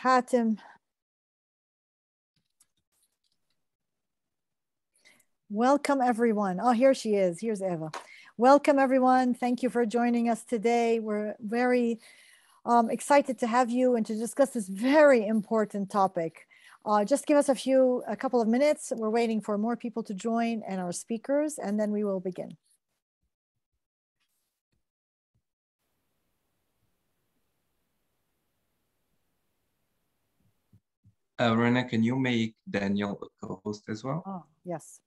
Hatem. Welcome everyone. Oh, here she is. Here's Eva. Welcome everyone. Thank you for joining us today. We're very excited to have you and to discuss this very important topic. Just give us a couple of minutes. We're waiting for more people to join and our speakers, and then we will begin. Rana, can you make Daniel a co-host as well? Oh, yes.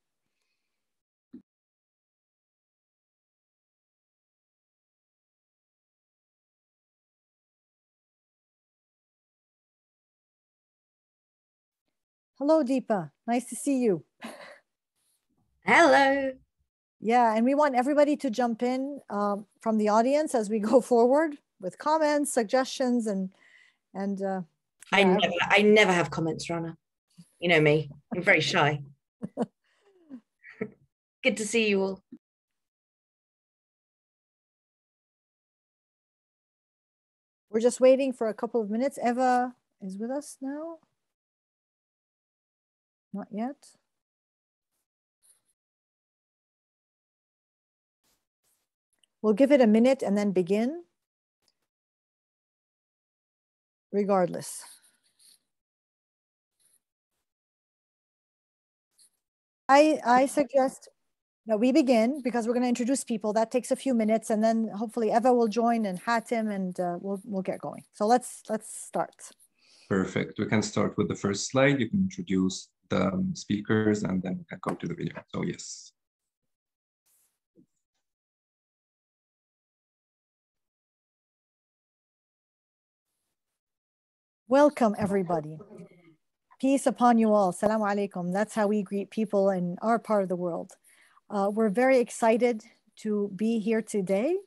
Hello, Deepa. Nice to see you. Hello. Yeah, and we want everybody to jump in from the audience as we go forward with comments, suggestions, and yeah. I never have comments, Rana. You know me. I'm very shy. Good to see you all. We're just waiting for a couple of minutes. Eva is with us now. Not yet. We'll give it a minute and then begin, regardless. I suggest that we begin because we're going to introduce people. That takes a few minutes, and then hopefully Eva will join and Hatem, and we'll get going. So let's start. Perfect. We can start with the first slide. You can introduce the speakers and then we can go to the video. So yes. Welcome everybody. Peace upon you all. Assalamu alaikum. That's how we greet people in our part of the world. We're very excited to be here today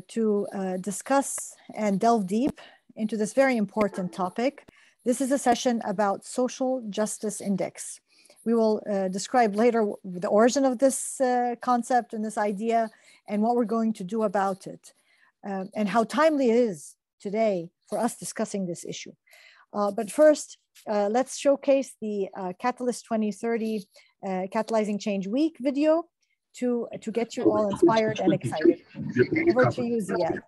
to discuss and delve deep into this very important topic. This is a session about social justice index. We will describe later the origin of this concept and this idea and what we're going to do about it and how timely it is today for us discussing this issue. But first, let's showcase the Catalyst 2030 Catalyzing Change Week video to get you all inspired and excited. Over to you, Ziad.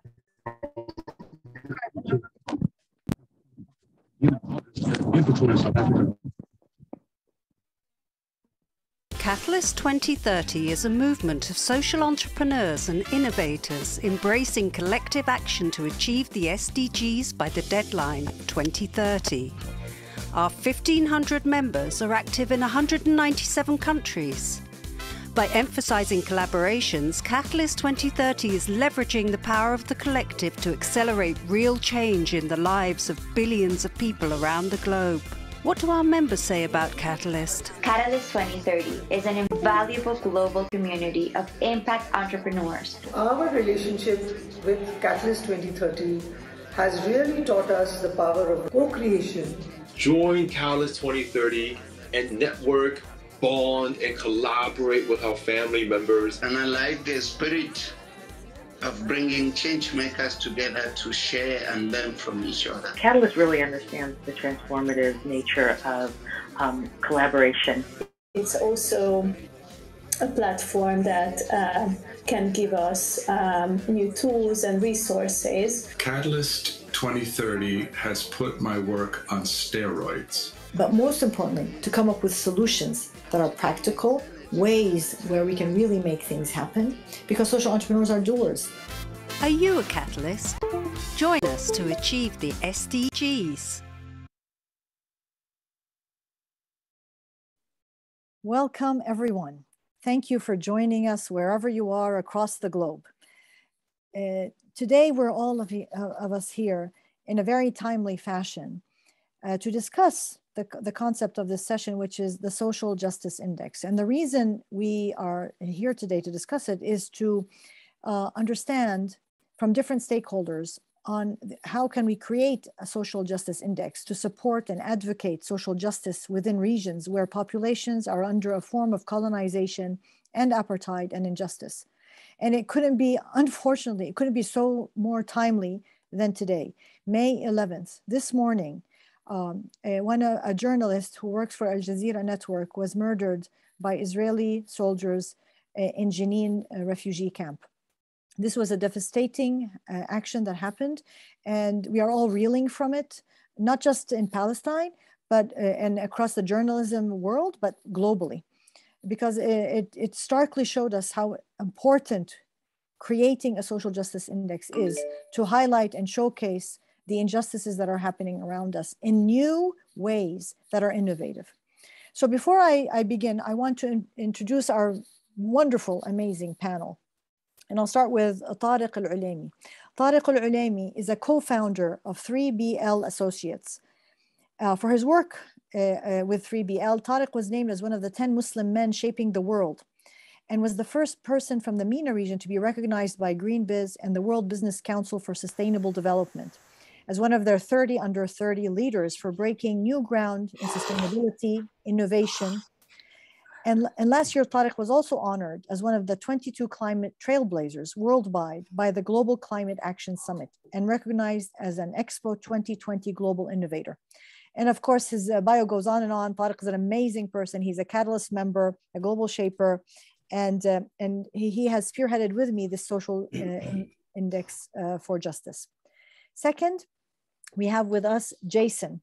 Catalyst 2030 is a movement of social entrepreneurs and innovators embracing collective action to achieve the SDGs by the deadline of 2030. Our 1,500 members are active in 197 countries. By emphasizing collaborations, Catalyst 2030 is leveraging the power of the collective to accelerate real change in the lives of billions of people around the globe. What do our members say about Catalyst? Catalyst 2030 is an invaluable global community of impact entrepreneurs. Our relationship with Catalyst 2030 has really taught us the power of co-creation. Join Catalyst 2030 and network, bond, and collaborate with our family members. And I like the spirit of bringing change makers together to share and learn from each other. Catalyst really understands the transformative nature of collaboration. It's also a platform that can give us new tools and resources. Catalyst 2030 has put my work on steroids. But most importantly, to come up with solutions that are practical, ways where we can really make things happen, because social entrepreneurs are doers. Are you a catalyst? Join us to achieve the SDGs. Welcome, everyone. Thank you for joining us wherever you are across the globe. Today, we're all of us here in a very timely fashion to discuss the concept of this session, which is the Social Justice Index. And the reason we are here today to discuss it is to understand from different stakeholders on how can we create a social justice index to support and advocate social justice within regions where populations are under a form of colonization and apartheid and injustice. And it couldn't be, unfortunately, it couldn't be so more timely than today. May 11th, this morning, A journalist who works for Al Jazeera Network was murdered by Israeli soldiers in Jenin refugee camp. This was a devastating action that happened, and we are all reeling from it, not just in Palestine, but and across the journalism world, but globally, because it starkly showed us how important creating a social justice index is to highlight and showcase the injustices that are happening around us in new ways that are innovative. So before I begin, I want to introduce our wonderful, amazing panel. And I'll start with Tariq Al-Olaimy. Tariq Al-Olaimy is a co-founder of 3BL Associates. For his work with 3BL, Tariq was named as one of the 10 Muslim men shaping the world, and was the first person from the MENA region to be recognized by GreenBiz and the World Business Council for Sustainable Development as one of their 30 under 30 leaders for breaking new ground in sustainability, innovation. And last year, Tariq was also honored as one of the 22 climate trailblazers worldwide by the Global Climate Action Summit and recognized as an Expo 2020 Global Innovator. And of course, his bio goes on and on. Tariq is an amazing person. He's a Catalyst member, a global shaper, and he has spearheaded with me this social index for justice. Second, we have with us Jason.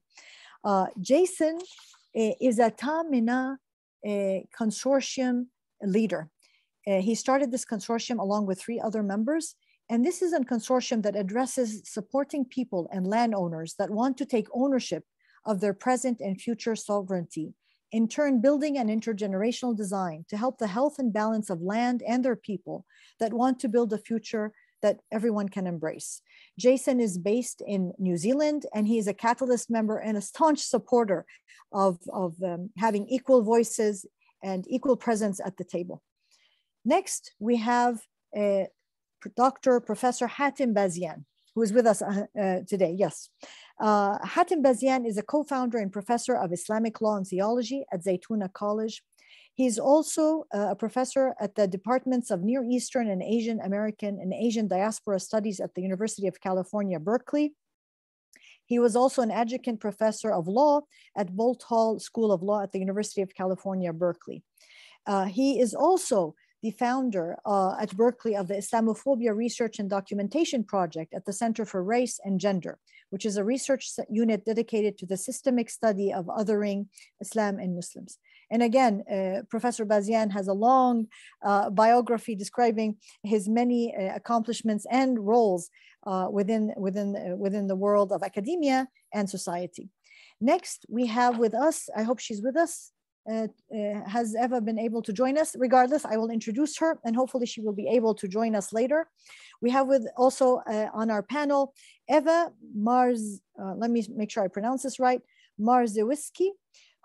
Jason is a MENA consortium leader. He started this consortium along with 3 other members. And this is a consortium that addresses supporting people and landowners that want to take ownership of their present and future sovereignty, in turn building an intergenerational design to help the health and balance of land and their people that want to build a future that everyone can embrace. Jason is based in New Zealand, and he is a Catalyst member and a staunch supporter of having equal voices and equal presence at the table. Next, we have Professor Hatem Bazian, who is with us today. Yes. Hatem Bazian is a co-founder and professor of Islamic law and theology at Zaytuna College. He's also a professor at the departments of Near Eastern and Asian American and Asian Diaspora Studies at the University of California, Berkeley. He was also an adjunct professor of law at Boalt Hall School of Law at the University of California, Berkeley. He is also the founder at Berkeley of the Islamophobia Research and Documentation Project at the Center for Race and Gender, which is a research unit dedicated to the systemic study of othering Islam and Muslims. And again, Professor Bazian has a long biography describing his many accomplishments and roles within the world of academia and society. Next, we have with us, I hope she's with us, has Eva been able to join us? Regardless, I will introduce her and hopefully she will be able to join us later. We have with also on our panel, Eva Mars, let me make sure I pronounce this right, Marzewiski,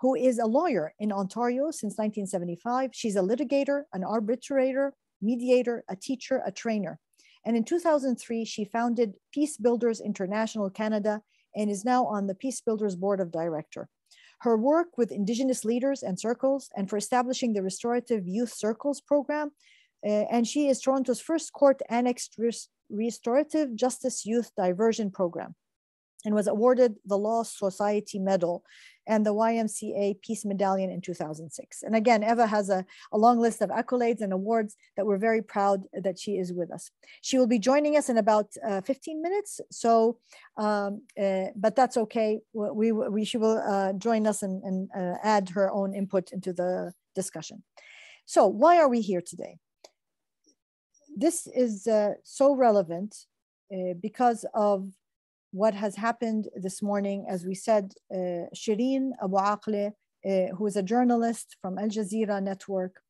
who is a lawyer in Ontario since 1975. She's a litigator, an arbitrator, mediator, a teacher, a trainer. And in 2003, she founded Peace Builders International Canada and is now on the Peace Builders Board of Director. Her work with Indigenous leaders and circles and for establishing the Restorative Youth Circles program, and she is Toronto's first court-annexed Restorative Justice Youth Diversion program, and was awarded the Law Society Medal and the YMCA Peace Medallion in 2006. And again, Eva has a long list of accolades and awards that we're very proud that she is with us. She will be joining us in about 15 minutes, so, but that's okay. She will join us and add her own input into the discussion. So why are we here today? This is so relevant because of what has happened this morning. As we said, Shireen Abu Akleh, who is a journalist from Al Jazeera Network,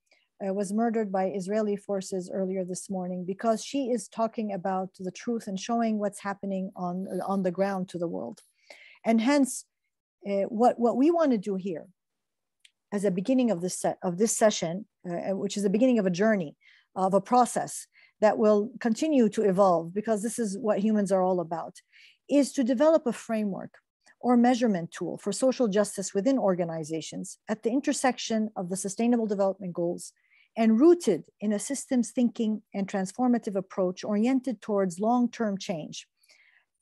was murdered by Israeli forces earlier this morning because she is talking about the truth and showing what's happening on the ground to the world. And hence, what we want to do here as a beginning of this session, which is the beginning of a journey, of a process that will continue to evolve, because this is what humans are all about, is to develop a framework or measurement tool for social justice within organizations at the intersection of the Sustainable Development Goals and rooted in a systems thinking and transformative approach oriented towards long-term change.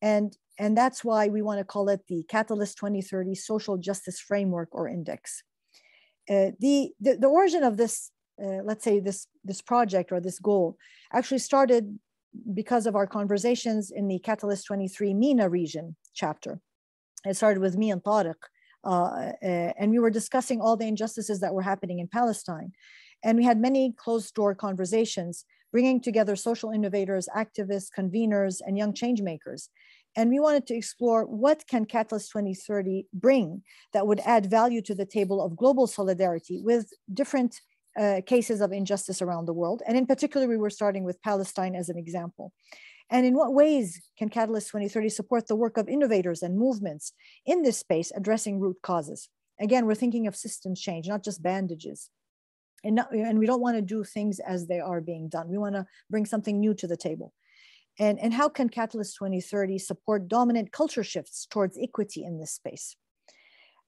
And And that's why we want to call it the Catalyst 2030 Social Justice Framework or Index. The origin of this, let's say this project or this goal actually started because of our conversations in the Catalyst 23 MENA region chapter. It started with me and Tariq, and we were discussing all the injustices that were happening in Palestine. And we had many closed door conversations, bringing together social innovators, activists, conveners, and young change makers. And we wanted to explore what can Catalyst 2030 bring that would add value to the table of global solidarity with different cases of injustice around the world. And in particular, we were starting with Palestine as an example. And in what ways can Catalyst 2030 support the work of innovators and movements in this space addressing root causes? Again, we're thinking of systems change, not just bandages. And we don't want to do things as they are being done. We want to bring something new to the table. And how can Catalyst 2030 support dominant culture shifts towards equity in this space?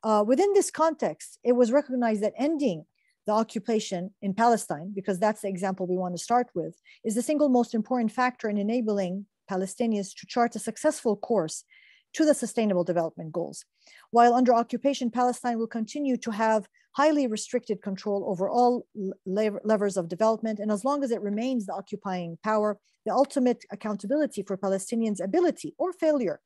Within this context, it was recognized that ending the occupation in Palestine, because that's the example we want to start with, is the single most important factor in enabling Palestinians to chart a successful course to the Sustainable Development Goals. While under occupation, Palestine will continue to have highly restricted control over all levers of development, and as long as it remains the occupying power, the ultimate accountability for Palestinians' ability or failure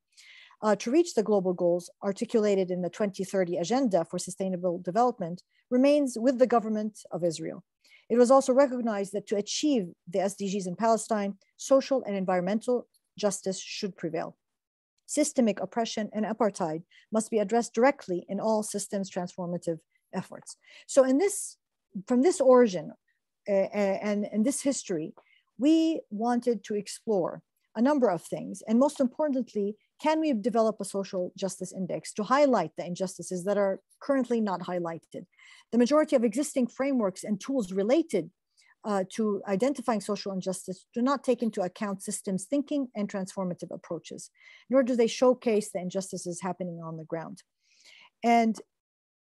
to reach the global goals articulated in the 2030 Agenda for Sustainable Development remains with the government of Israel. It was also recognized that to achieve the SDGs in Palestine, social and environmental justice should prevail. Systemic oppression and apartheid must be addressed directly in all systems transformative efforts. So from this origin and this history, we wanted to explore a number of things. And most importantly, can we develop a social justice index to highlight the injustices that are currently not highlighted? The majority of existing frameworks and tools related to identifying social injustice do not take into account systems thinking and transformative approaches, nor do they showcase the injustices happening on the ground. And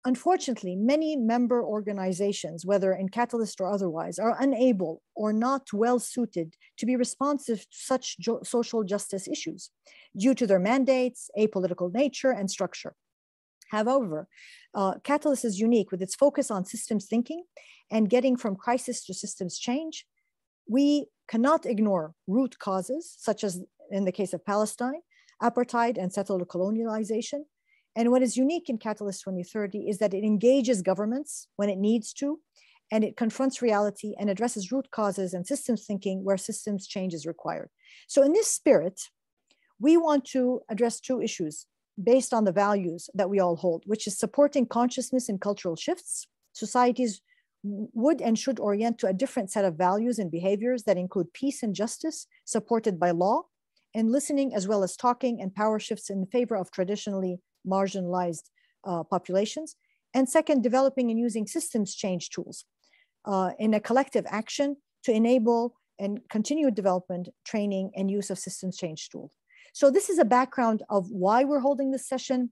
unfortunately, many member organizations, whether in Catalyst or otherwise, are unable or not well suited to be responsive to such social justice issues due to their mandates, apolitical nature, and structure. However, Catalyst is unique with its focus on systems thinking and getting from crisis to systems change. We cannot ignore root causes, such as in the case of Palestine, apartheid, and settler colonialization. And what is unique in Catalyst 2030 is that it engages governments when it needs to, and it confronts reality and addresses root causes and systems thinking where systems change is required. So in this spirit, we want to address two issues based on the values that we all hold, which is supporting consciousness and cultural shifts. Societies would and should orient to a different set of values and behaviors that include peace and justice supported by law, and listening as well as talking, and power shifts in favor of traditionally marginalized populations. And second, developing and using systems change tools in a collective action to enable and continued development, training, and use of systems change tools. So this is a background of why we're holding this session,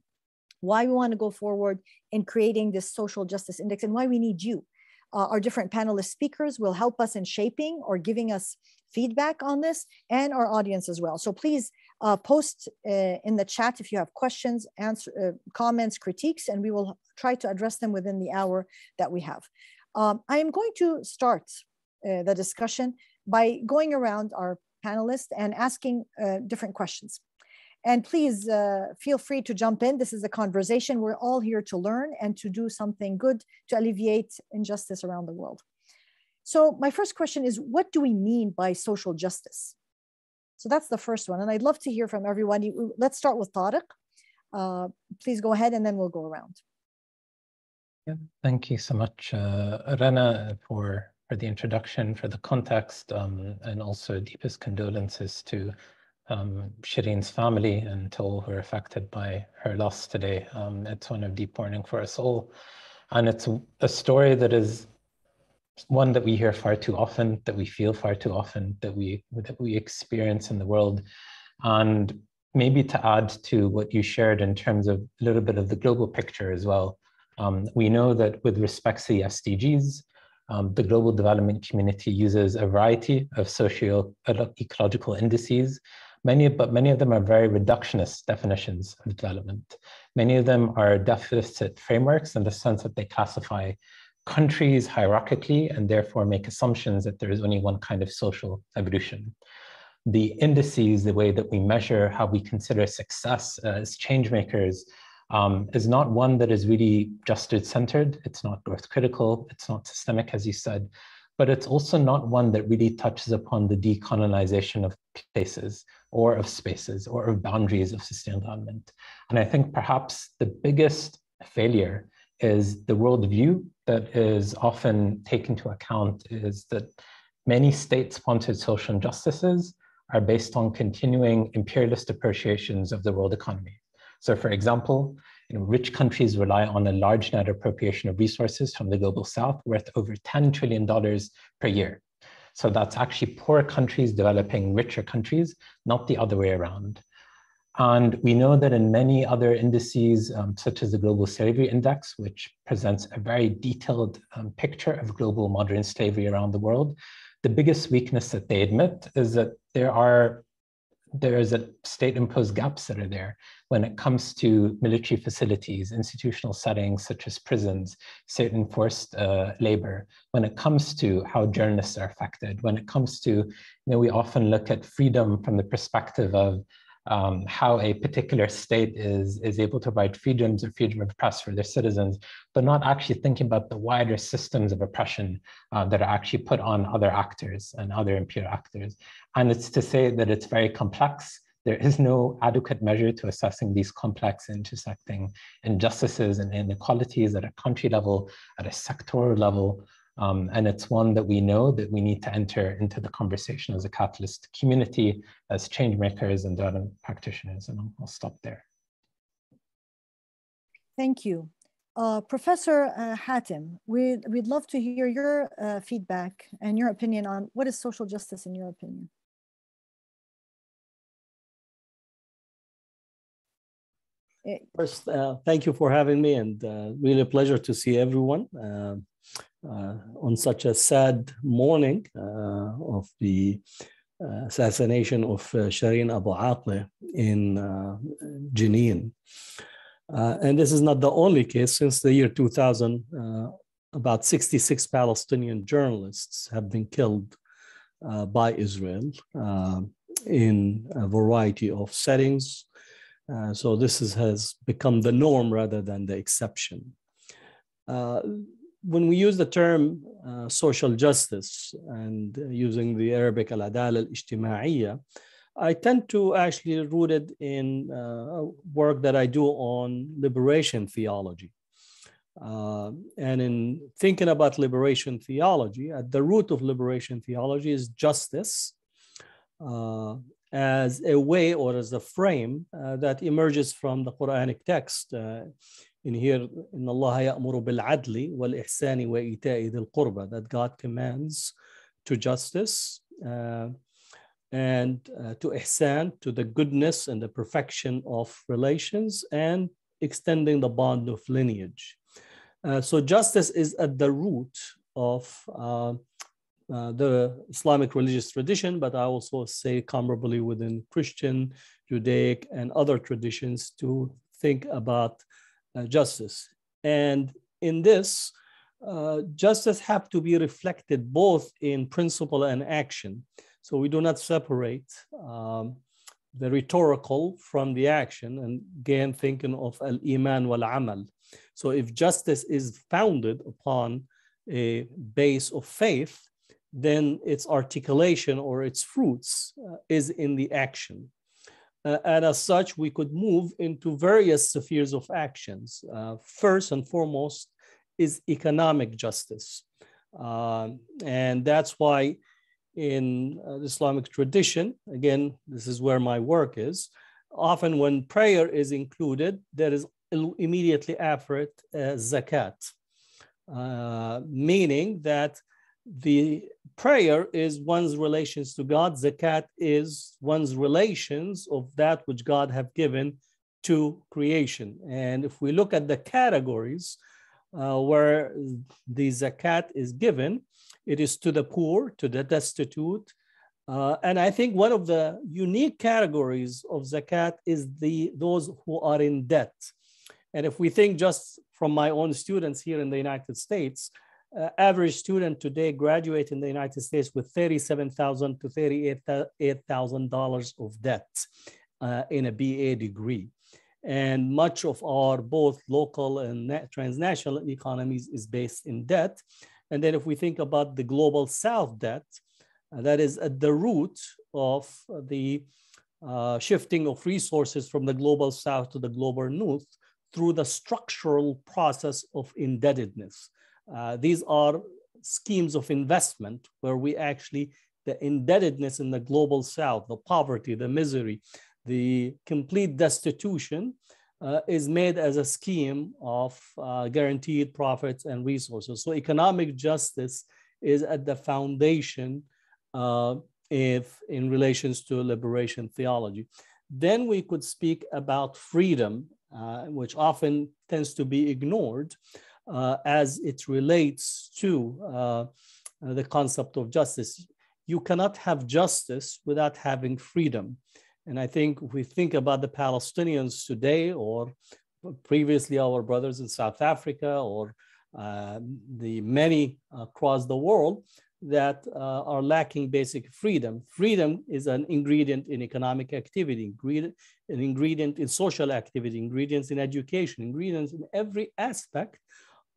why we want to go forward in creating this social justice index, and why we need you. Our different panelist speakers will help us in shaping or giving us feedback on this, and our audience as well. So please post in the chat if you have questions, comments, critiques, and we will try to address them within the hour that we have. I am going to start the discussion by going around our panelists and asking different questions. And please feel free to jump in. This is a conversation. We're all here to learn and to do something good to alleviate injustice around the world. So my first question is, what do we mean by social justice? So that's the first one. And I'd love to hear from everyone. Let's start with Tariq. Please go ahead and then we'll go around. Yeah, thank you so much, Rana, for the introduction, for the context, and also deepest condolences to Shireen's family and to all who are affected by her loss today. It's one of deep mourning for us all. And it's a story that is one that we hear far too often, that we feel far too often, that we experience in the world. And maybe to add to what you shared in terms of a little bit of the global picture as well, we know that with respect to the SDGs, the global development community uses a variety of socio-ecological indices, but many of them are very reductionist definitions of development. Many of them are deficit frameworks in the sense that they classify countries hierarchically and therefore make assumptions that there is only one kind of social evolution. The indices, the way that we measure how we consider success as change makers, is not one that is really justice-centered. It's not growth critical. It's not systemic, as you said, but it's also not one that really touches upon the decolonization of places or of spaces or of boundaries of sustainable development. And I think perhaps the biggest failure is the worldview that is often taken into account is that many state-sponsored social injustices are based on continuing imperialist appreciations of the world economy. So for example, rich countries rely on a large net appropriation of resources from the global south worth over $10 trillion per year. So that's actually poor countries developing richer countries, not the other way around. And we know that in many other indices, such as the Global Slavery Index, which presents a very detailed picture of global modern slavery around the world, the biggest weakness that they admit is that there is a state-imposed gaps that are there when it comes to military facilities, institutional settings such as prisons, state-enforced labor, when it comes to how journalists are affected, when it comes to, we often look at freedom from the perspective of how a particular state is able to provide freedoms or freedom of press for their citizens, but not actually thinking about the wider systems of oppression that are actually put on other actors and other imperial actors. And it's to say that it's very complex. There is no adequate measure to assessing these complex intersecting injustices and inequalities at a country level, at a sectoral level. And it's one that we know that we need to enter into the conversation as a catalyst community, as change makers and development practitioners. And I'll stop there. Thank you. Professor Hatem, we'd love to hear your feedback and your opinion on what is social justice in your opinion. First, thank you for having me, and really a pleasure to see everyone on such a sad morning of the assassination of Shireen Abu Akleh in Jenin. And this is not the only case. Since the year 2000, about 66 Palestinian journalists have been killed by Israel in a variety of settings. So this has become the norm rather than the exception. When we use the term social justice and using the Arabic al-adala al-ijtima'iyya, I tend to actually root it in work that I do on liberation theology. And in thinking about liberation theology, at the root of liberation theology is justice as a way or as a frame that emerges from the Quranic text. In here, in Allah ya'muru bil adli wal ihsani wa ita'i dhil qurba, that God commands to justice and to ihsan, to the goodness and the perfection of relations, and extending the bond of lineage. So justice is at the root of the Islamic religious tradition, but I also say comparably within Christian, Judaic, and other traditions to think about justice. And in this, justice have to be reflected both in principle and action. So we do not separate the rhetorical from the action, and again, thinking of al-iman wal-amal. So if justice is founded upon a base of faith, then its articulation or its fruits is in the action. And as such, we could move into various spheres of actions. First and foremost is economic justice. And that's why in the Islamic tradition, again, this is where my work is, often when prayer is included, there is immediately after it zakat, meaning that the prayer is one's relations to God. Zakat is one's relations of that which God have given to creation. And if we look at the categories where the zakat is given, it is to the poor, to the destitute, And I think one of the unique categories of zakat is those who are in debt. And if we think just from my own students here in the United States, average student today graduate in the United States with $37,000 to $38,000 of debt in a BA degree. And much of our both local and transnational economies is based in debt. And then if we think about the global South debt, that is at the root of the shifting of resources from the global South to the global North through the structural process of indebtedness. These are schemes of investment where we actually, the indebtedness in the global South, the poverty, the misery, the complete destitution is made as a scheme of guaranteed profits and resources. So economic justice is at the foundation if in relations to liberation theology. Then we could speak about freedom, which often tends to be ignored as it relates to the concept of justice. You cannot have justice without having freedom. And I think if we think about the Palestinians today, or previously our brothers in South Africa, or the many across the world that are lacking basic freedom. Freedom is an ingredient in economic activity, an ingredient in social activity, ingredients in education, ingredients in every aspect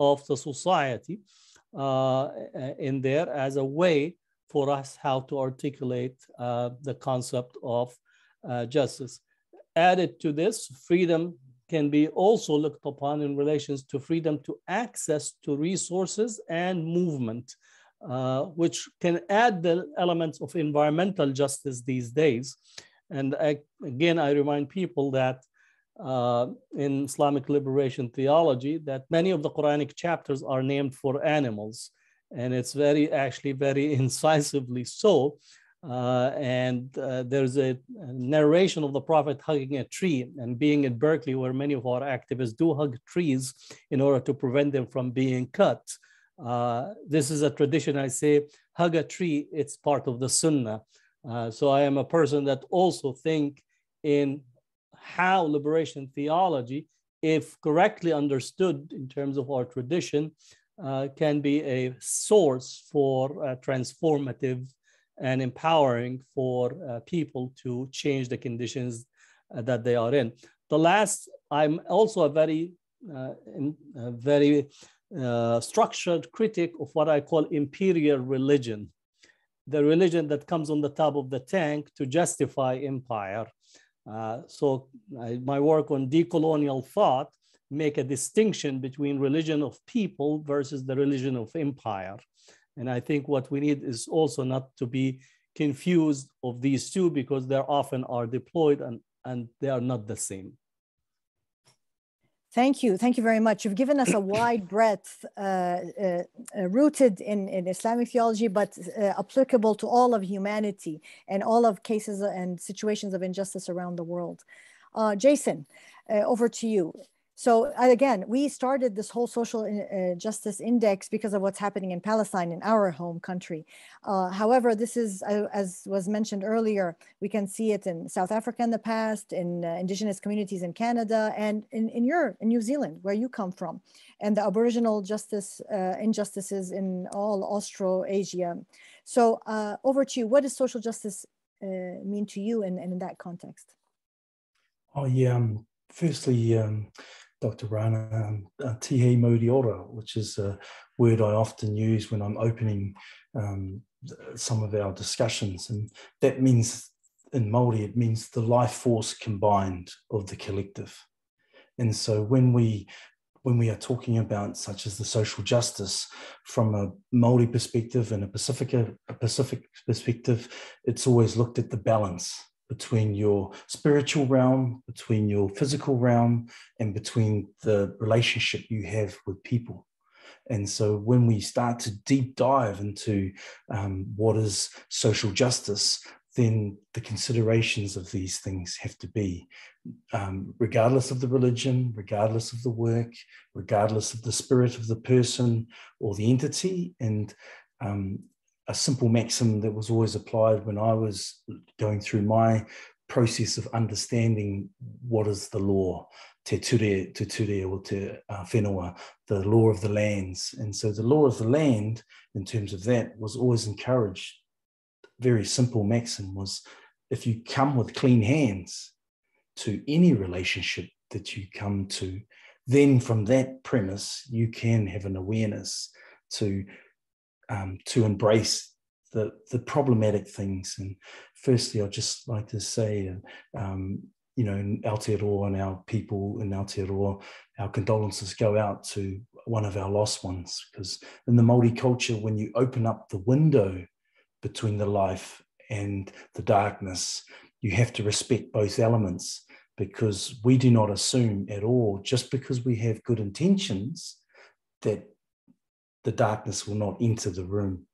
of the society in there as a way for us how to articulate the concept of justice. Added to this, freedom can be also looked upon in relations to freedom to access to resources and movement, which can add the elements of environmental justice these days. And again, I remind people that in Islamic liberation theology, that many of the Quranic chapters are named for animals. And it's actually very incisively so. There's a narration of the Prophet hugging a tree, and being in Berkeley, where many of our activists do hug trees in order to prevent them from being cut. This is a tradition, I say, hug a tree, it's part of the Sunnah. So I am a person that also think in how liberation theology, if correctly understood in terms of our tradition, can be a source for transformative and empowering for people to change the conditions that they are in. The last, I'm also a very structured critic of what I call imperial religion, the religion that comes on the top of the tank to justify empire. My work on decolonial thought make a distinction between religion of people versus the religion of empire. And I think what we need is also not to be confused of these two, because they often are deployed and they are not the same. Thank you. Thank you very much. You've given us a wide breadth rooted in Islamic theology, but applicable to all of humanity and all of cases and situations of injustice around the world. Jason, over to you. So again, we started this whole social justice index because of what's happening in Palestine, in our home country. However, this is, as was mentioned earlier, we can see it in South Africa in the past, in indigenous communities in Canada, and in New Zealand, where you come from, and the Aboriginal justice injustices in all Australasia. So over to you. What does social justice mean to you in that context? Oh yeah, firstly, Dr. Rana, tihe mauri ora, which is a word I often use when I'm opening some of our discussions. And that means, in Maori, it means the life force combined of the collective. And so when we are talking about such as the social justice from a Maori perspective and a Pacific perspective, it's always looked at the balance between your spiritual realm, between your physical realm, and between the relationship you have with people. And so when we start to deep dive into what is social justice, then the considerations of these things have to be, regardless of the religion, regardless of the work, regardless of the spirit of the person or the entity. And a simple maxim that was always applied when I was going through my process of understanding what is the law, te ture or te whenua, the law of the lands. And so the law of the land, in terms of that, was always encouraged. Very simple maxim was, if you come with clean hands to any relationship that you come to, then from that premise, you can have an awareness to embrace the problematic things. And firstly, I'd just like to say, you know, in Aotearoa and our people in Aotearoa, our condolences go out to one of our lost ones, because in the Maori culture, when you open up the window between the life and the darkness, you have to respect both elements, because we do not assume at all, just because we have good intentions, that the darkness will not enter the room.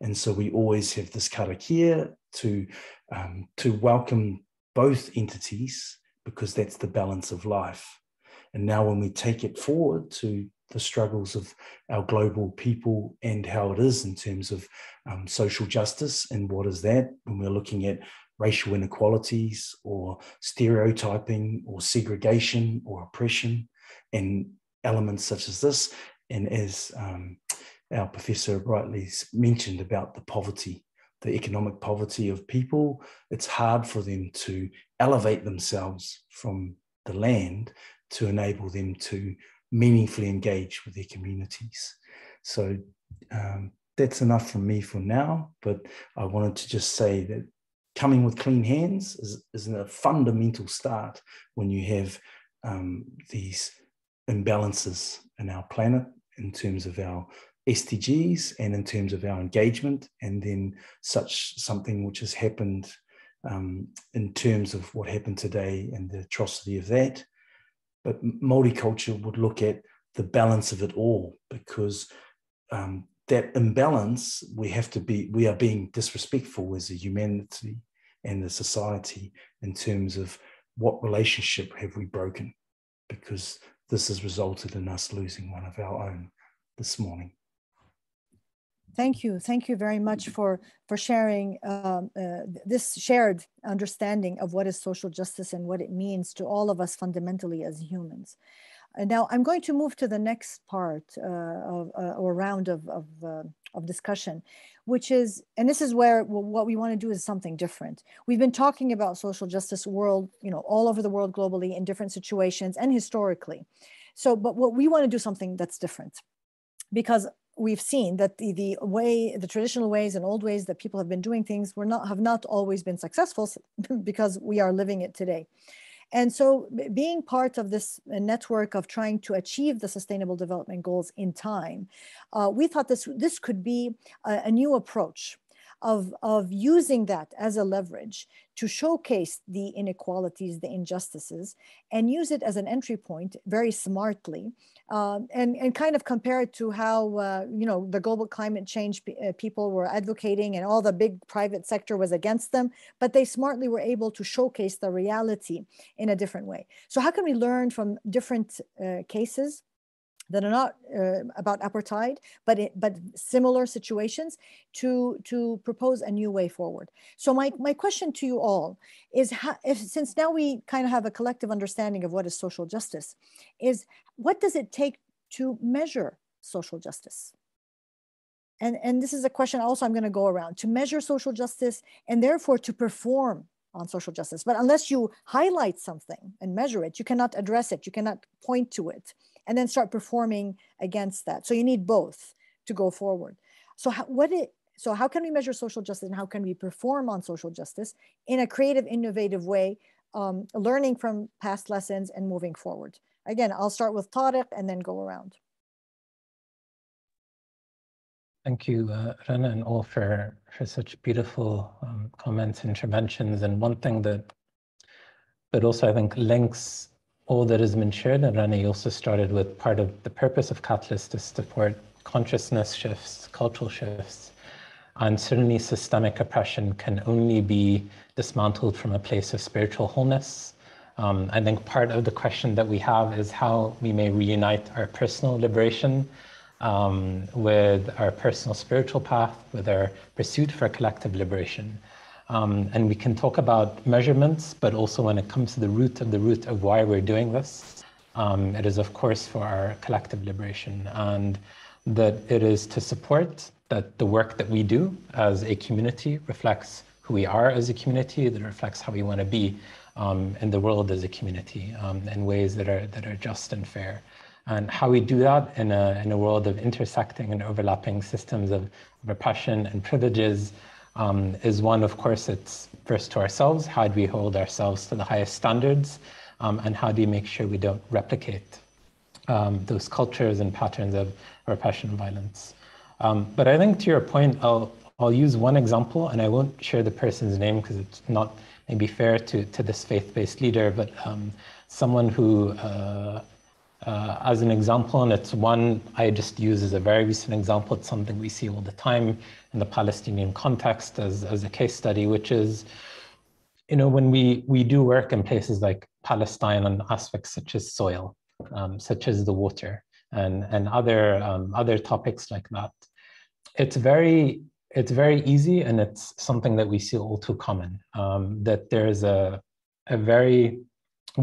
And so we always have this karakia to welcome both entities, because that's the balance of life. And now when we take it forward to the struggles of our global people and how it is in terms of social justice, and what is that when we're looking at racial inequalities or stereotyping or segregation or oppression and elements such as this. And as our professor rightly mentioned about the poverty, the economic poverty of people, it's hard for them to elevate themselves from the land to enable them to meaningfully engage with their communities. So that's enough from me for now, but I wanted to just say that coming with clean hands is a fundamental start when you have these imbalances in our planet in terms of our SDGs and in terms of our engagement, and then something which has happened in terms of what happened today and the atrocity of that. But Māori culture would look at the balance of it all, because that imbalance, we are being disrespectful as a humanity and the society in terms of what relationship have we broken, because this has resulted in us losing one of our own this morning. Thank you. Thank you very much for sharing this shared understanding of what is social justice and what it means to all of us fundamentally as humans. Now, I'm going to move to the next part or round of discussion, which is, and this is where what we want to do is something different. We've been talking about social justice all over the world globally in different situations and historically. So, but what we want to do something that's different, because we've seen that the traditional ways and old ways that people have been doing things have not always been successful, because we are living it today. And so being part of this network of trying to achieve the Sustainable Development Goals in time, we thought this could be a new approach of using that as a leverage to showcase the inequalities, the injustices, and use it as an entry point very smartly, and kind of compare it to how the global climate change people were advocating, and all the big private sector was against them, but they smartly were able to showcase the reality in a different way. So how can we learn from different cases that are not about apartheid, but similar situations to propose a new way forward? So my question to you all is, since now we kind of have a collective understanding of what is social justice, is what does it take to measure social justice? And this is a question also I'm going to go around, to measure social justice and therefore to perform on social justice. But unless you highlight something and measure it, you cannot address it, you cannot point to it, and then start performing against that. So you need both to go forward. So how can we measure social justice, and how can we perform on social justice in a creative, innovative way, learning from past lessons and moving forward? Again, I'll start with Tariq and then go around. Thank you, Rana, and all for such beautiful comments and interventions. And one thing that also I think links all that has been shared, and Rana, you also started with part of the purpose of Catalyst to support consciousness shifts, cultural shifts, and certainly systemic oppression can only be dismantled from a place of spiritual wholeness. I think part of the question that we have is how we may reunite our personal liberation with our personal spiritual path, with our pursuit for collective liberation. And we can talk about measurements, but also when it comes to the root of why we're doing this, it is of course for our collective liberation, and that it is to support that the work that we do as a community reflects who we are as a community, that reflects how we want to be in the world as a community in ways that are just and fair. And how we do that in a world of intersecting and overlapping systems of repression and privileges is one, of course, it's first to ourselves. How do we hold ourselves to the highest standards? And how do we make sure we don't replicate those cultures and patterns of repression and violence? But I think to your point, I'll use one example, and I won't share the person's name because it's not maybe fair to this faith-based leader, but someone who, as an example, and it's one I just use as a very recent example, it's something we see all the time in the Palestinian context as a case study, which is, when we do work in places like Palestine on aspects such as soil, such as the water, and other topics like that, it's very easy, and it's something that we see all too common, that there's a very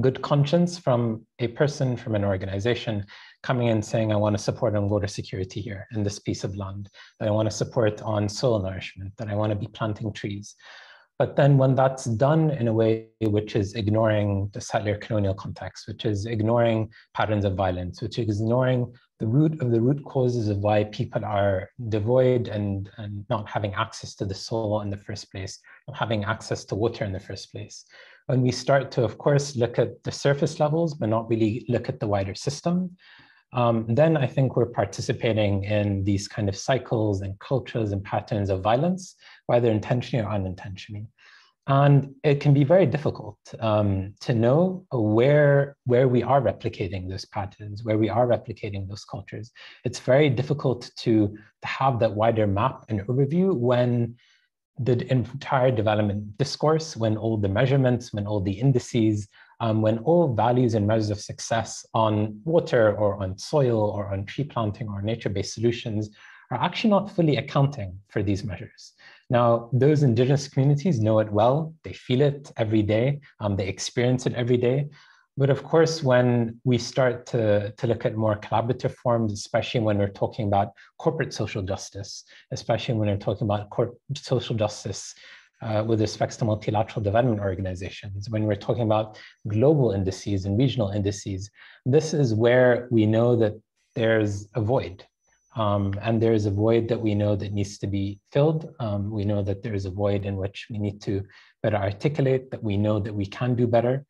good conscience from a person, from an organization, coming in saying, I want to support on water security here in this piece of land, that I want to support on soil nourishment, that I want to be planting trees. But then when that's done in a way which is ignoring the settler colonial context, which is ignoring patterns of violence, which is ignoring the root causes of why people are devoid and not having access to the soil in the first place, not having access to water in the first place. When we start to, of course, look at the surface levels, but not really look at the wider system, then I think we're participating in these kind of cycles and cultures and patterns of violence, whether intentionally or unintentionally. And it can be very difficult to know where we are replicating those patterns, where we are replicating those cultures. It's very difficult to have that wider map and overview when the entire development discourse, when all the measurements, when all the indices, when all values and measures of success on water or on soil or on tree planting or nature-based solutions are actually not fully accounting for these measures. Now, those indigenous communities know it well, they feel it every day, they experience it every day. But of course, when we start to look at more collaborative forms, especially when we're talking about corporate social justice, especially when we're talking about social justice with respect to multilateral development organizations, when we're talking about global indices and regional indices, this is where we know that there's a void. And there's a void that we know that needs to be filled. We know that there's a void in which we need to better articulate, that we know that we can do better,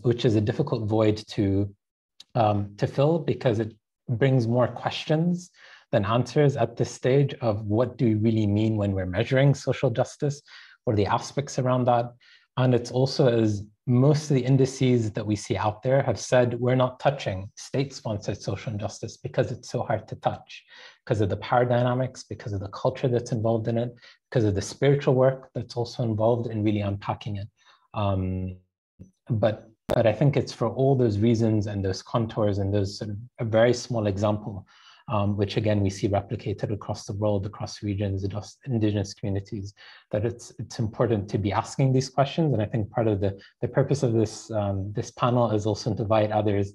which is a difficult void to fill because it brings more questions than answers at this stage of what do we really mean when we're measuring social justice, what are the aspects around that. And it's also, as most of the indices that we see out there have said, we're not touching state-sponsored social injustice because it's so hard to touch, because of the power dynamics, because of the culture that's involved in it, because of the spiritual work that's also involved in really unpacking it. But I think it's for all those reasons and those contours and those sort of a very small example, which again, we see replicated across the world, across regions, across indigenous communities, that it's important to be asking these questions. And I think part of the purpose of this, this panel is also to invite others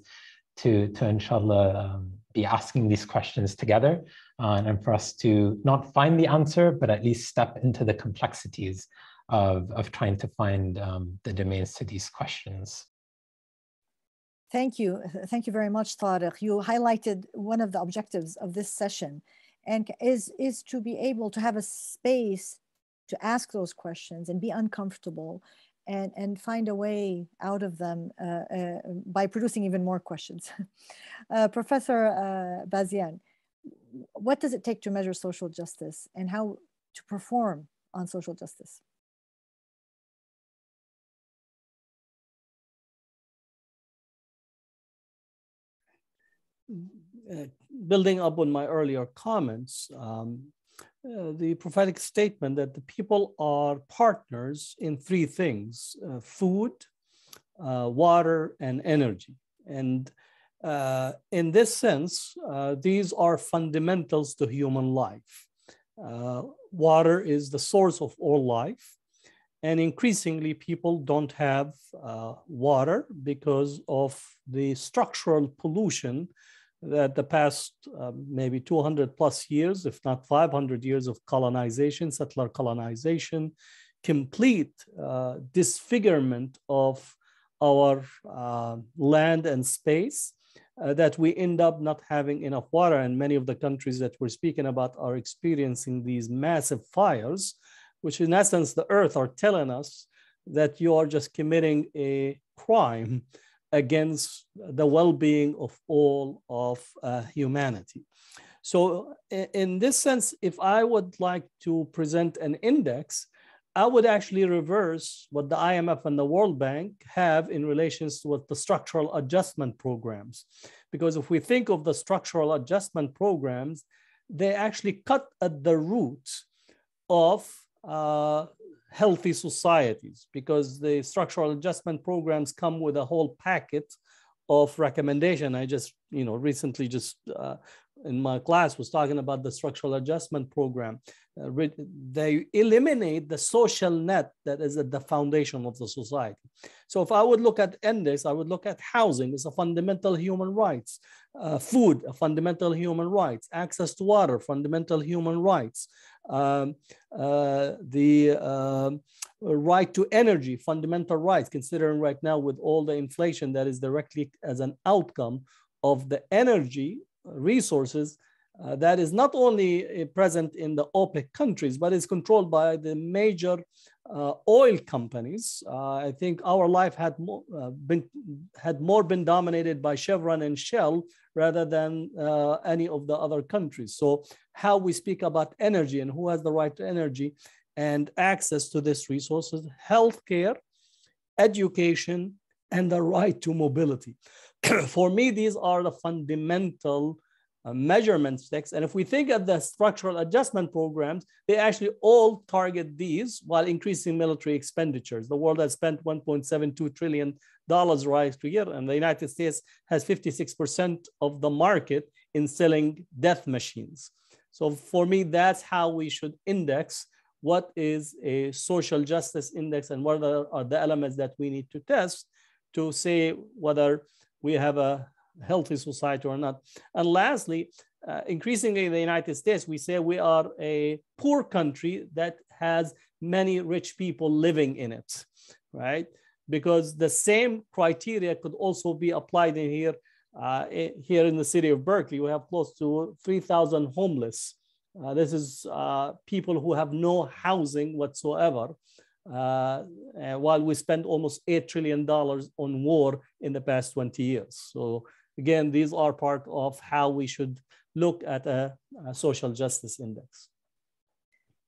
to inshallah, be asking these questions together, and for us to not find the answer, but at least step into the complexities of trying to find the domains to these questions. Thank you. Thank you very much, Tariq. You highlighted one of the objectives of this session, and is to be able to have a space to ask those questions and be uncomfortable and find a way out of them by producing even more questions. Professor Bazian, what does it take to measure social justice and how to perform on social justice? Building up on my earlier comments, the prophetic statement that the people are partners in three things: food, water, and energy. And In this sense, these are fundamentals to human life. Water is the source of all life. And increasingly, people don't have water because of the structural pollution that the past maybe 200 plus years, if not 500 years of colonization, settler colonization, complete disfigurement of our land and space, that we end up not having enough water. And many of the countries that we're speaking about are experiencing these massive fires, which in essence, the earth are telling us that you are just committing a crime against the well-being of all of humanity. So in this sense, if I would like to present an index, I would actually reverse what the IMF and the World Bank have in relation to what the structural adjustment programs. Because if we think of the structural adjustment programs, they actually cut at the roots of healthy societies, because the structural adjustment programs come with a whole packet of recommendation. I just, recently just in my class was talking about the structural adjustment program. They eliminate the social net that is at the foundation of the society. So if I would look at index, I would look at housing as a fundamental human rights, food, a fundamental human rights, access to water, fundamental human rights, the right to energy, fundamental rights, considering right now with all the inflation that is directly as an outcome of the energy resources that is not only present in the OPEC countries, but is controlled by the major oil companies. I think our life had more been dominated by Chevron and Shell rather than any of the other countries. So how we speak about energy and who has the right to energy and access to these resources, healthcare, education, and the right to mobility. For me, these are the fundamental measurement sticks. And if we think of the structural adjustment programs, they actually all target these while increasing military expenditures. The world has spent $1.72 trillion rise per year, and the United States has 56% of the market in selling death machines. So for me, that's how we should index what is a social justice index and what are the elements that we need to test to say whether we have a healthy society or not. And lastly, increasingly in the United States, we say we are a poor country that has many rich people living in it, right? Because the same criteria could also be applied in here. Here in the city of Berkeley, we have close to 3,000 homeless. This is people who have no housing whatsoever, while we spend almost $8 trillion on war in the past 20 years. So again, these are part of how we should look at a social justice index.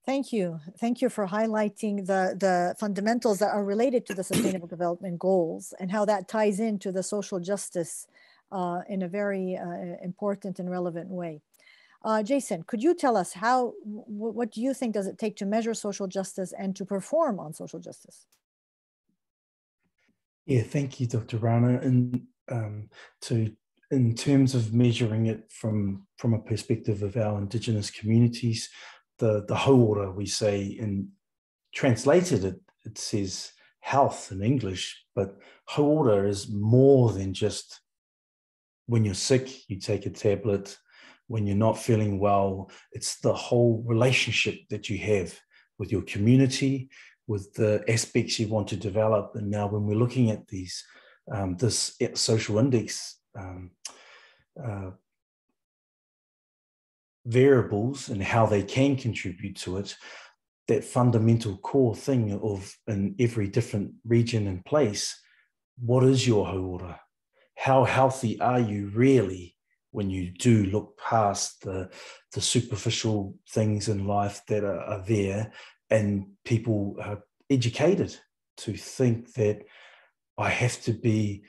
Thank you. Thank you for highlighting the fundamentals that are related to the Sustainable Development Goals and how that ties into the social justice in a very important and relevant way. Jason, could you tell us what do you think does it take to measure social justice and to perform on social justice? Yeah, thank you, Dr. Rana. And in terms of measuring it from a perspective of our Indigenous communities, the hauora we say, and translated it says health in English, but hauora is more than just when you're sick, you take a tablet. When you're not feeling well, it's the whole relationship that you have with your community, with the aspects you want to develop. And now when we're looking at these, this social index variables and how they can contribute to it, that fundamental core thing of in every different region and place, what is your hauora? How healthy are you really? When you do look past the superficial things in life that are there, and people are educated to think that I have to be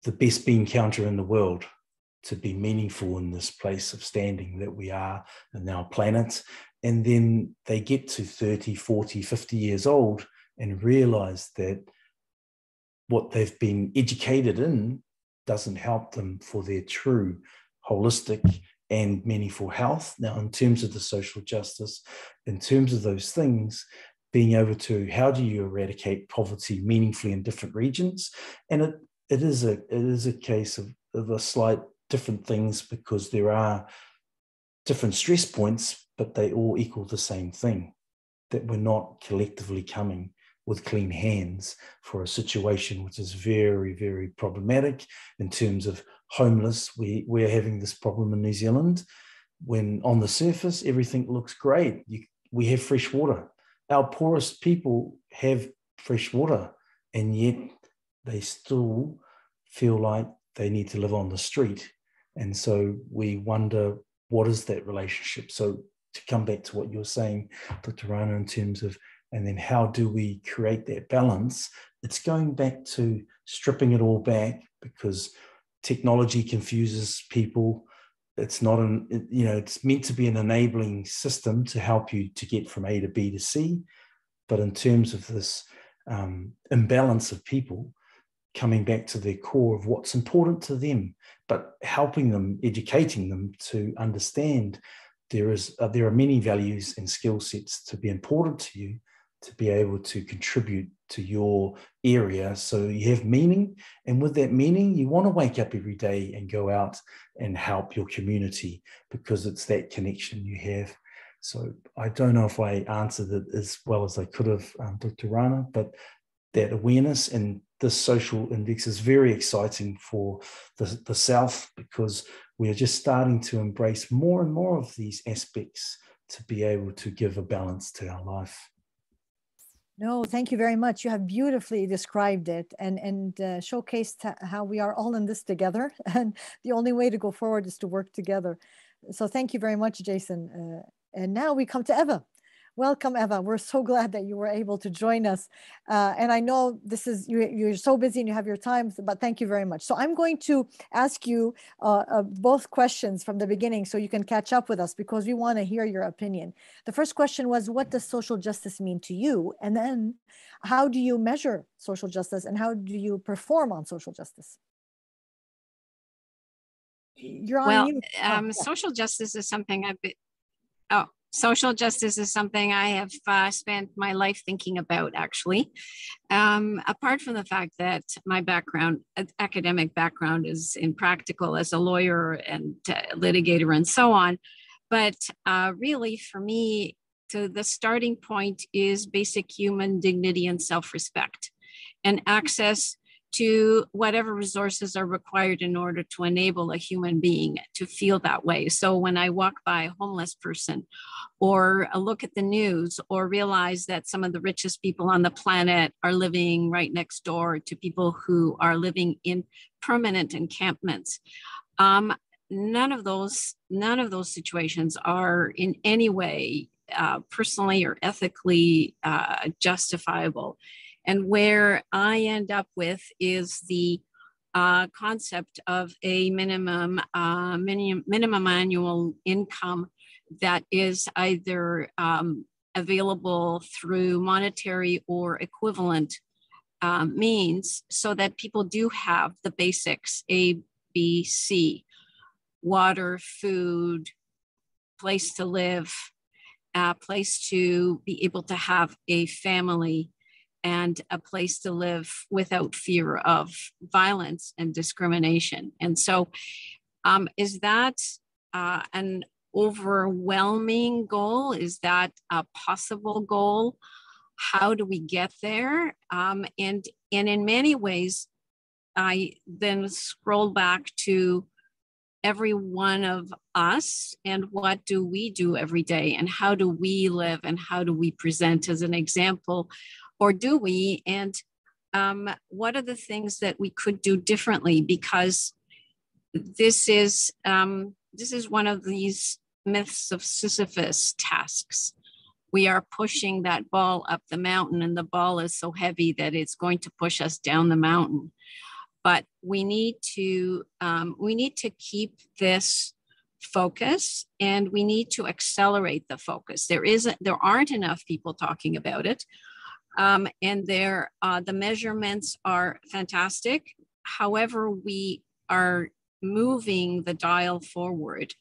the best bean counter in the world to be meaningful in this place of standing that we are in our planet. And then they get to 30, 40, 50 years old and realize that what they've been educated in doesn't help them for their true holistic and meaningful health. Now, in terms of the social justice, in terms of those things, being able to, how do you eradicate poverty meaningfully in different regions? And it is a case of a slight different things, because there are different stress points, but they all equal the same thing, that we're not collectively coming with clean hands for a situation which is very, very problematic in terms of homeless. We're having this problem in New Zealand when on the surface, everything looks great. We have fresh water. Our poorest people have fresh water, and yet they still feel like they need to live on the street. And so we wonder, what is that relationship? So to come back to what you're saying, Dr. Rana, in terms of, and then how do we create that balance? It's going back to stripping it all back, because technology confuses people. It's not it's meant to be an enabling system to help you to get from A to B to C. But in terms of this imbalance of people, coming back to their core of what's important to them, but helping them, educating them to understand there are many values and skill sets to be important to you, to be able to contribute to your area so you have meaning. And with that meaning, you want to wake up every day and go out and help your community, because it's that connection you have. So I don't know if I answered it as well as I could have, Dr. Rana, but that awareness and this social index is very exciting for the South, because we are just starting to embrace more and more of these aspects to be able to give a balance to our life. No, thank you very much. You have beautifully described it and showcased how we are all in this together. And the only way to go forward is to work together. So thank you very much, Jason. And now we come to Eva. Welcome, Eva. We're so glad that you were able to join us. And I know this is, you're so busy and you have your time, but thank you very much. So I'm going to ask you both questions from the beginning so you can catch up with us, because we want to hear your opinion. The first question was, what does social justice mean to you? And then how do you measure social justice and how do you perform on social justice? You're on mute. Social justice is something social justice is something I have spent my life thinking about, actually. Apart from the fact that my background, academic background, is in practical as a lawyer and litigator and so on. But really, for me, the starting point is basic human dignity and self-respect, and access to whatever resources are required in order to enable a human being to feel that way. So when I walk by a homeless person, or look at the news, or realize that some of the richest people on the planet are living right next door to people who are living in permanent encampments, none of those situations are in any way personally or ethically justifiable. And where I end up with is the concept of a minimum annual income that is either available through monetary or equivalent means, so that people do have the basics, A, B, C, water, food, place to live, place to be able to have a family, and a place to live without fear of violence and discrimination. And so is that an overwhelming goal? Is that a possible goal? How do we get there? And in many ways, I then scroll back to every one of us, and what do we do every day, and how do we live, and how do we present as an example? Or do we? And what are the things that we could do differently? Because this is one of these myths of Sisyphus tasks. We are pushing that ball up the mountain, and the ball is so heavy that it's going to push us down the mountain. But we need to keep this focus, and we need to accelerate the focus. There aren't enough people talking about it. And the measurements are fantastic. However, we are moving the dial forward.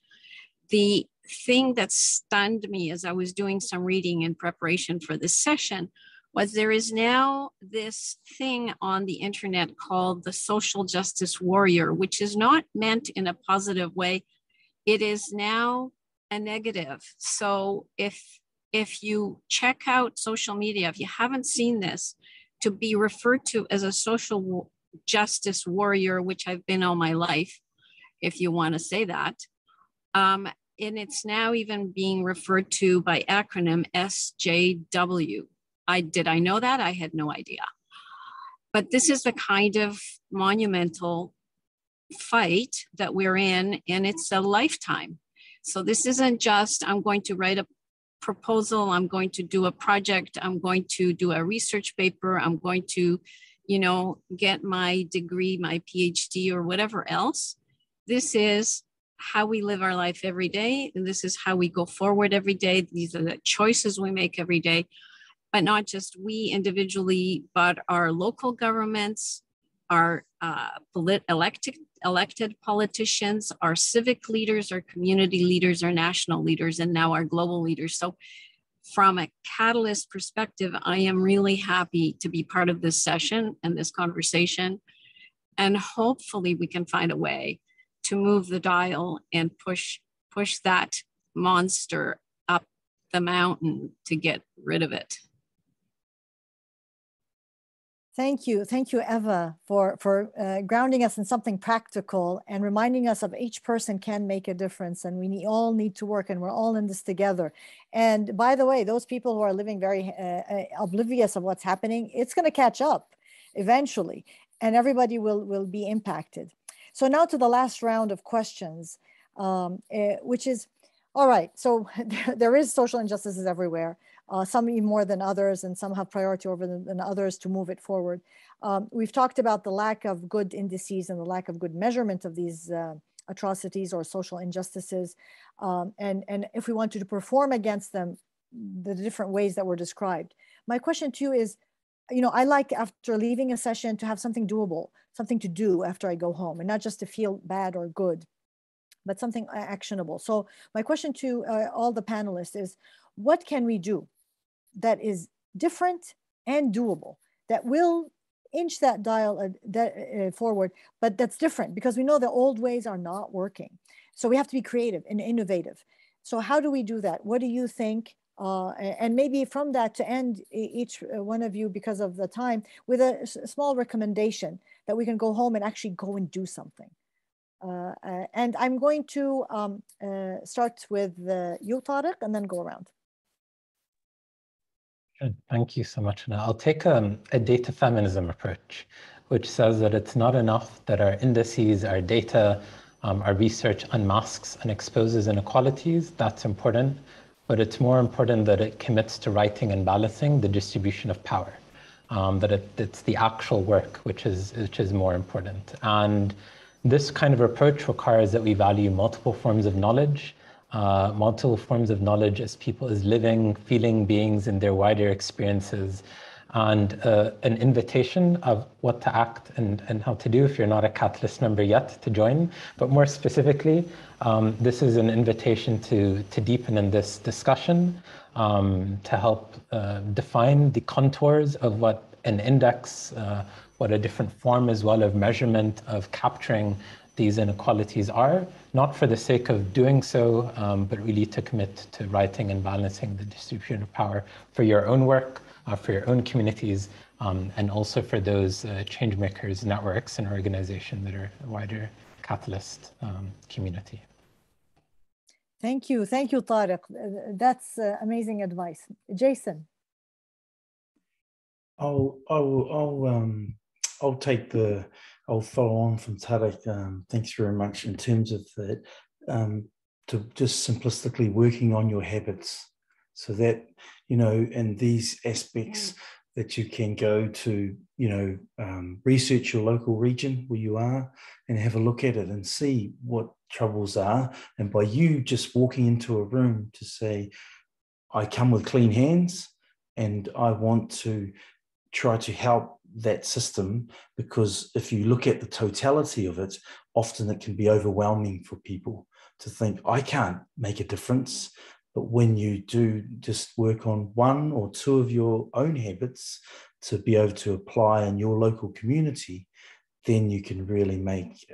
The thing that stunned me as I was doing some reading in preparation for this session was there is now this thing on the internet called the social justice warrior, which is not meant in a positive way. It is now a negative. So if you check out social media, if you haven't seen this, to be referred to as a social justice warrior, which I've been all my life, if you want to say that. And it's now even being referred to by acronym SJW. Did I know that? I had no idea. But this is the kind of monumental fight that we're in, and it's a lifetime. So this isn't just, I'm going to write a proposal, I'm going to do a project, I'm going to do a research paper, I'm going to, get my degree, my PhD or whatever else. This is how we live our life every day. And this is how we go forward every day. These are the choices we make every day, but not just we individually, but our local governments, our elected politicians, our civic leaders, our community leaders, our national leaders, and now our global leaders. So from a catalyst perspective, I am really happy to be part of this session and this conversation. And hopefully we can find a way to move the dial and push that monster up the mountain to get rid of it. Thank you, Eva, for grounding us in something practical and reminding us of each person can make a difference, and we all need to work, and we're all in this together. And by the way, those people who are living very oblivious of what's happening, it's going to catch up eventually, and everybody will be impacted. So now to the last round of questions, which is, all right, so there is social injustices everywhere. Some even more than others, and some have priority over than others to move it forward. We've talked about the lack of good indices and the lack of good measurement of these atrocities or social injustices. And if we wanted to perform against them, the different ways that were described. My question to you is, I like after leaving a session to have something doable, something to do after I go home, and not just to feel bad or good, but something actionable. So my question to all the panelists is, what can we do that is different and doable, that will inch that dial forward, but that's different, because we know the old ways are not working. So we have to be creative and innovative. So how do we do that? What do you think? And maybe from that, to end each one of you, because of the time, with a small recommendation that we can go home and actually go and do something. And I'm going to start with you, Tariq, and then go around. Thank you so much. Now, I'll take a data feminism approach, which says that it's not enough that our indices, our data, our research unmasks and exposes inequalities. That's important, but it's more important that it commits to writing and balancing the distribution of power, that it's the actual work which is more important. And this kind of approach requires that we value multiple forms of knowledge, as people, as living, feeling beings in their wider experiences, and an invitation of what to act and how to do if you're not a Catalyst member yet to join. But more specifically, this is an invitation to deepen in this discussion, to help define the contours of what an index, what a different form as well of measurement of capturing these inequalities are, not for the sake of doing so, but really to commit to writing and balancing the distribution of power for your own work, for your own communities, and also for those change makers, networks, and organizations that are a wider Catalyst community. Thank you, Tariq. That's amazing advice. Jason. I'll follow on from Tariq. Thanks very much. In terms of that, to just simplistically working on your habits, so that in these aspects that you can go to research your local region where you are and have a look at it and see what troubles are, and by you just walking into a room to say, I come with clean hands and I want to try to help that system, because if you look at the totality of it, often it can be overwhelming for people to think, I can't make a difference. But when you do just work on one or two of your own habits to be able to apply in your local community, then you can really make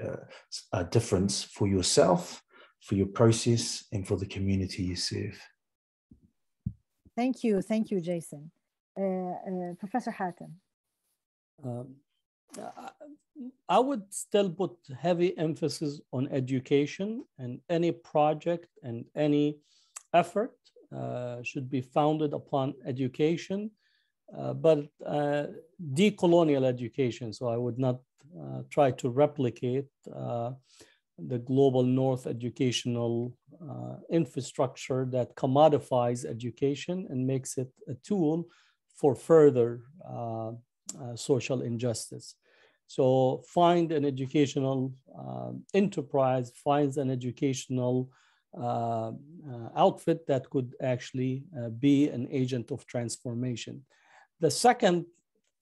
a difference for yourself, for your process, and for the community you serve. Thank you, Jason. Professor Hatem. I would still put heavy emphasis on education, and any project and any effort should be founded upon education, but decolonial education. So I would not try to replicate the global North educational infrastructure that commodifies education and makes it a tool for further social injustice. So find an educational enterprise, finds an educational outfit that could actually be an agent of transformation. The second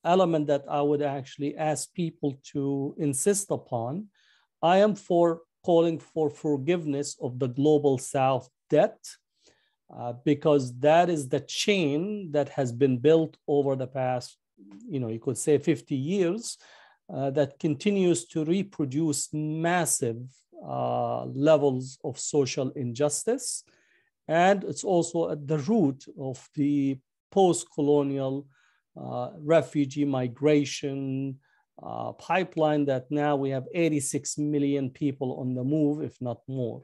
element that I would actually ask people to insist upon, I am for calling for forgiveness of the Global South debt, because that is the chain that has been built over the past, you could say 50 years, that continues to reproduce massive levels of social injustice. And it's also at the root of the post-colonial refugee migration pipeline that now we have 86 million people on the move, if not more.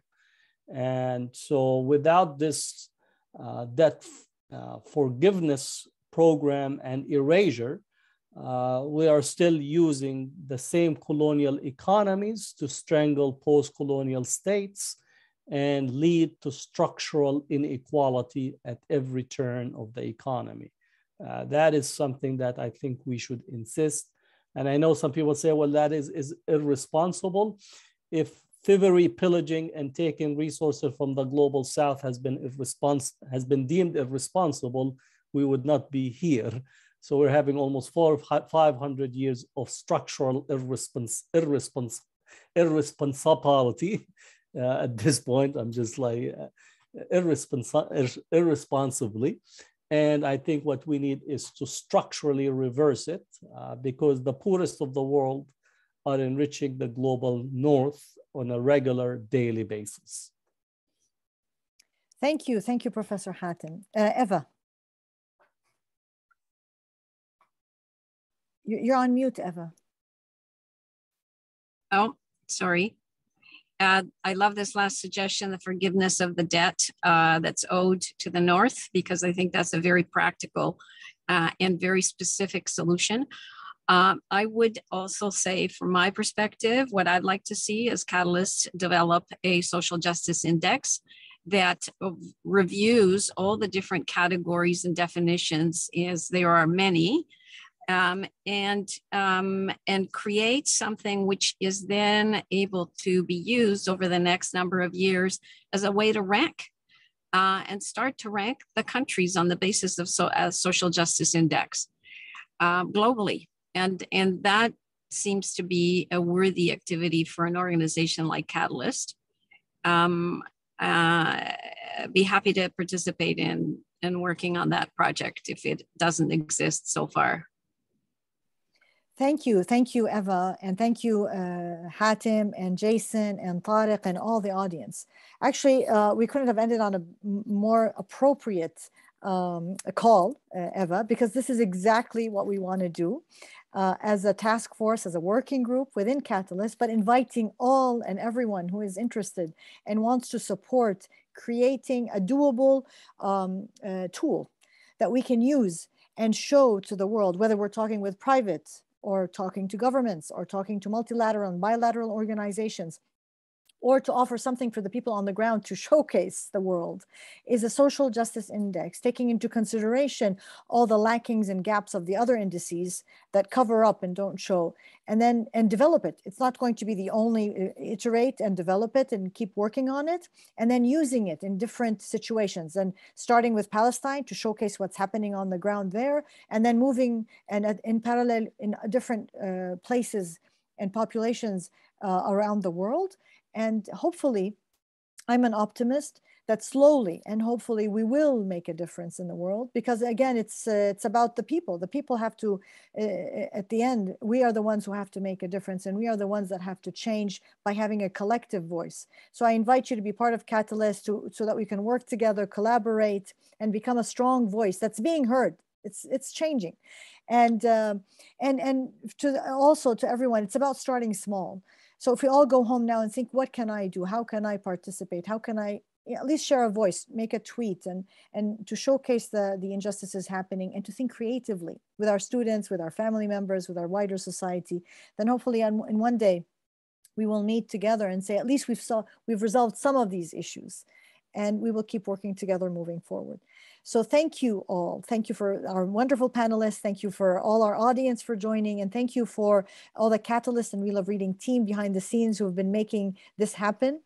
And so without this debt forgiveness program and erasure, we are still using the same colonial economies to strangle post-colonial states and lead to structural inequality at every turn of the economy. That is something that I think we should insist. And I know some people say, well, that is irresponsible. If thievery, pillaging, and taking resources from the Global South has been deemed irresponsible, we would not be here. So we're having almost 400 or 500 years of structural irresponsibility. At this point, I'm just like irresponsibly. And I think what we need is to structurally reverse it, because the poorest of the world are enriching the global North on a regular daily basis. Thank you, Professor Hatem. Eva. You're on mute, Eva. Oh, sorry. I love this last suggestion, the forgiveness of the debt that's owed to the North, because I think that's a very practical and very specific solution. I would also say, from my perspective, what I'd like to see is Catalyst develop a social justice index that reviews all the different categories and definitions, as there are many, and create something which is then able to be used over the next number of years as a way to rank and start to rank the countries on the basis of social justice index globally. And that seems to be a worthy activity for an organization like Catalyst. Be happy to participate in working on that project if it doesn't exist so far. Thank you, Eva, and thank you, Hatem and Jason and Tariq and all the audience. Actually, we couldn't have ended on a more appropriate call, Eva, because this is exactly what we want to do as a task force, as a working group within Catalyst, but inviting all and everyone who is interested and wants to support creating a doable tool that we can use and show to the world, whether we're talking with private or talking to governments or talking to multilateral and bilateral organizations, or to offer something for the people on the ground to showcase the world, is a social justice index, taking into consideration all the lackings and gaps of the other indices that cover up and don't show, and develop it. It's not going to be the only, iterate and develop it and keep working on it, and then using it in different situations, and starting with Palestine to showcase what's happening on the ground there, and then moving and in parallel in different places and populations around the world. And hopefully, I'm an optimist that slowly and hopefully we will make a difference in the world, because again, it's about the people. The people have to, at the end, we are the ones who have to make a difference, and we are the ones that have to change by having a collective voice. So I invite you to be part of Catalyst so that we can work together, collaborate, and become a strong voice that's being heard. It's changing. And also to everyone, it's about starting small. So if we all go home now and think, what can I do? How can I participate? How can I at least share a voice, make a tweet, and to showcase the injustices happening, and to think creatively with our students, with our family members, with our wider society, then hopefully in one day we will meet together and say, at least we've resolved some of these issues, and we will keep working together moving forward. So thank you all. Thank you for our wonderful panelists. Thank you for all our audience for joining. And thank you for all the Catalyst and We Love Reading team behind the scenes who have been making this happen.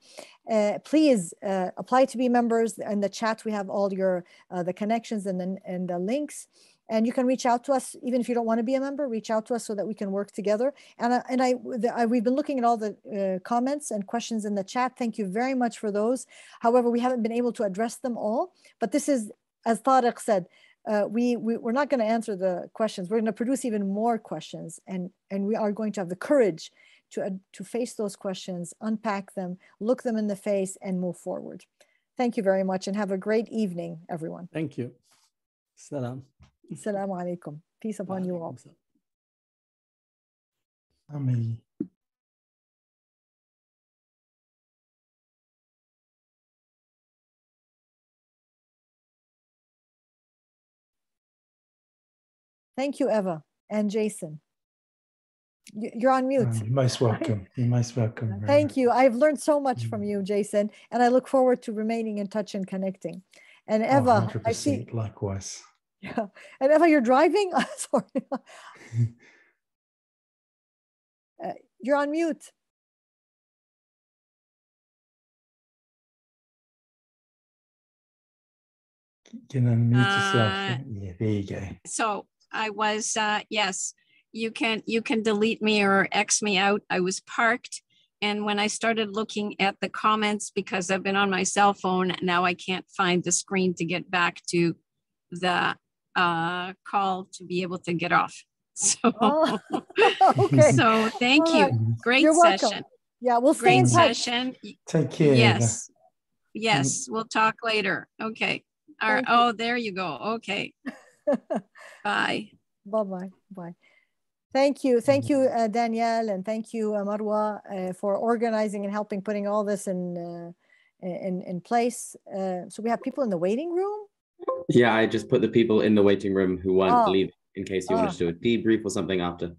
Please apply to be members. In the chat, we have all your the connections and the links. And you can reach out to us, even if you don't want to be a member, reach out to us so that we can work together. We've been looking at all the comments and questions in the chat. Thank you very much for those. However, we haven't been able to address them all, but this is, as Tariq said, we're not going to answer the questions. We're going to produce even more questions, and we are going to have the courage to face those questions, unpack them, look them in the face, and move forward. Thank you very much, and have a great evening, everyone. Thank you. Salam. Assalamu alaikum. Peace upon you all. Amen. Thank you, Eva and Jason. You're on mute. You're most welcome. You're most welcome. Thank you. I've learned so much from you, Jason, and I look forward to remaining in touch and connecting. And Eva, 100%, I see. Likewise. Yeah. And Eva, you're driving? Sorry. You're on mute. You can unmute yourself. Yeah, there you go. So I was, yes, you can delete me or X me out. I was parked. And when I started looking at the comments, because I've been on my cell phone, now I can't find the screen to get back to the call to be able to get off. So, okay. So thank you. Great You're session. Welcome. Yeah, we'll stay in touch. Session. Take care. Yes. Yes. We'll talk later. Okay. All right. Oh, there you go. Okay. Bye. Bye-bye. Bye. Thank you. Thank you, Danielle, and thank you, Marwa, for organizing and helping putting all this in place. So we have people in the waiting room? Yeah, I just put the people in the waiting room who weren't leaving in case you wanted to do a debrief or something after.